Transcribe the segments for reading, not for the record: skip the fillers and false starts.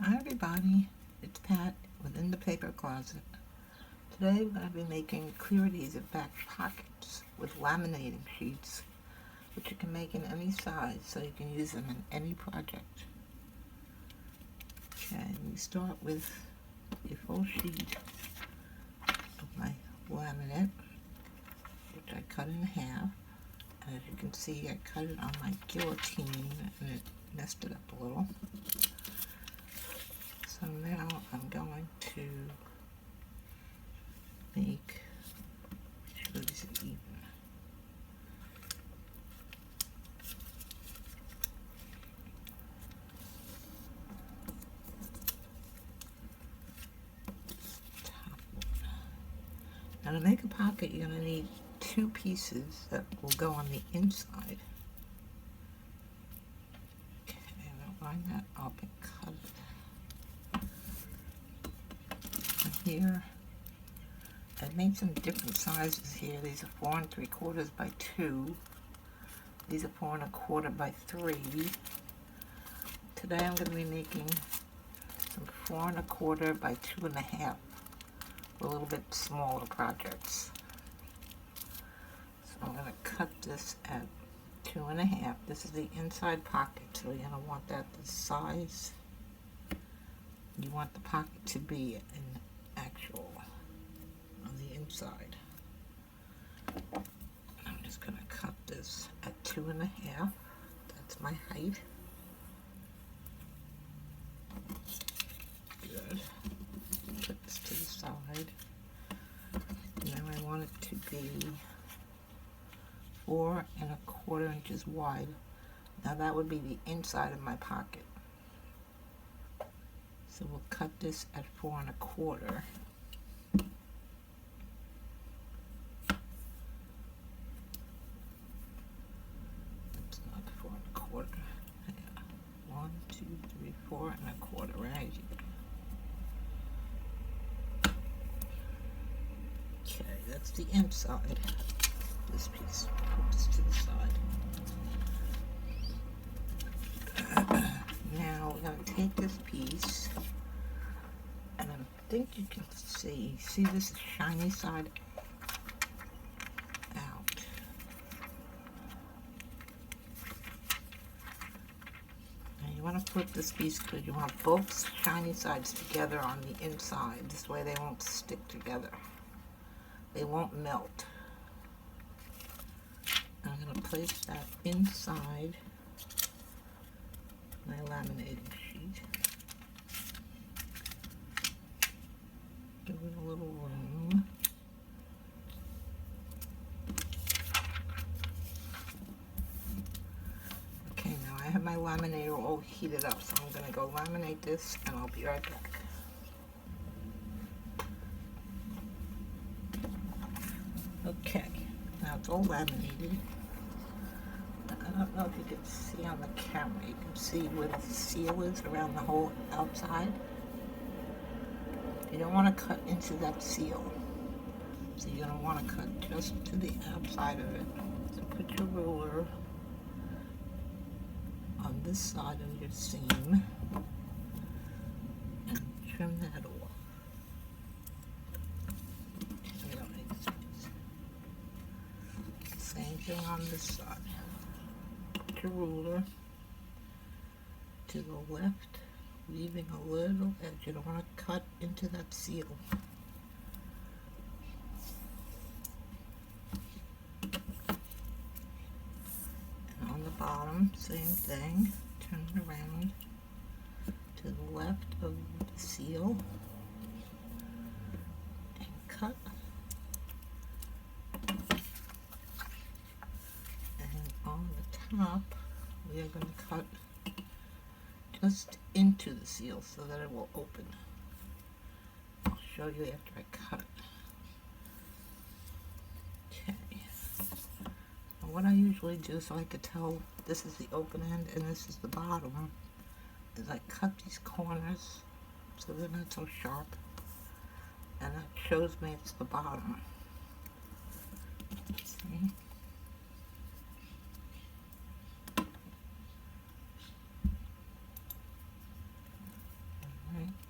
Hi everybody, it's Pat within the paper closet. Today we're going to be making clear adhesive back pockets with laminating sheets, which you can make in any size so you can use them in any project. Okay, we start with a full sheet of my laminate, which I cut in half. And as you can see, I cut it on my guillotine and it messed it up a little. So now I'm going to make sure these are even. Now to make a pocket, you're going to need two pieces that will go on the inside. Okay, I'll line that up and cut it. And here, I made some different sizes here. These are 4 3/4 by 2. These are 4 1/4 by 3. Today I'm going to be making some 4 1/4 by 2 1/2. A little bit smaller projects. So I'm going to cut this at 2 1/2. This is the inside pocket, so you're going to want that the size you want the pocket to be in actual on the inside. I'm just going to cut this at 2 1/2. That's my height. Good. Put this to the side. Now I want it to be 4 1/4 inches wide. Now that would be the inside of my pocket. So we'll cut this at 4 1/4. That's not 4 1/4. Yeah. 1, 2, 3, 4 1/4 right here. Okay, that's the inside. This piece. Put this to the side. Now we're going to take this piece, and I think you can see this shiny side out. And you want to flip this piece because you want both shiny sides together on the inside. This way they won't stick together. They won't melt. I'm going to place that inside my laminating sheet. Give it a little room. Okay, now I have my laminator all heated up, so I'm going to go laminate this and I'll be right back. Okay, now it's all laminated. I don't know if you can see on the camera. You can see where the seal is around the whole outside. You don't want to cut into that seal. So you're going to want to cut just to the outside of it. So put your ruler on this side of your seam and trim that off. We don't need this piece. Same thing on this side. Put your ruler to the left, leaving a little edge. You don't want to cut into that seal. And on the bottom, same thing. Turn it around to the left of the seal and cut. And on the top, we are going to cut just into the seal so that it will open. I'll show you after I cut it. Okay. Now what I usually do, so I could tell this is the open end and this is the bottom, is I cut these corners so they're not so sharp, and that shows me it's the bottom. See?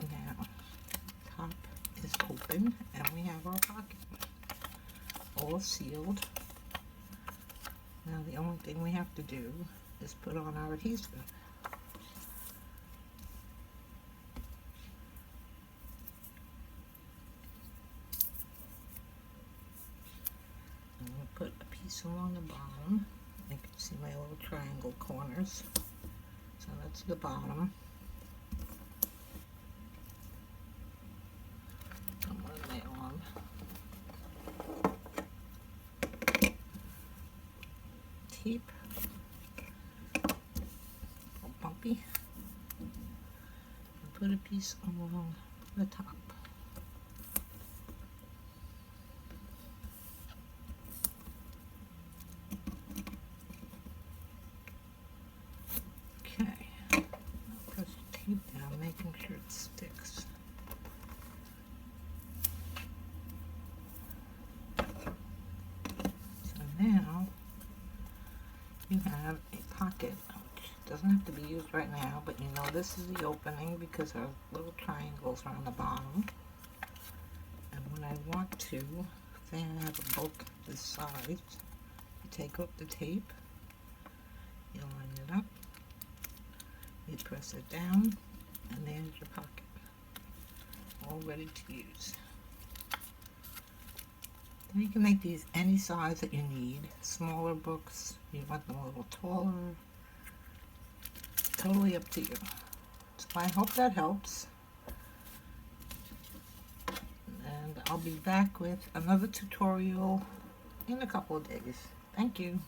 now top is open and we have our pocket all sealed. Now the only thing we have to do is put on our adhesive. I'm going to put a piece along the bottom. You can see my little triangle corners. So that's the bottom. I'm going to lay on tape. A little bumpy. And put a piece along the top. Down, making sure it sticks. So now you have a pocket, which doesn't have to be used right now, but you know this is the opening because our little triangles are on the bottom. And when I want to, say I have a book this size, you take off the tape, you line it up, you press it down, and there's your pocket, all ready to use. Now you can make these any size that you need. Smaller books, you want them a little taller, totally up to you. So I hope that helps. And I'll be back with another tutorial in a couple of days. Thank you.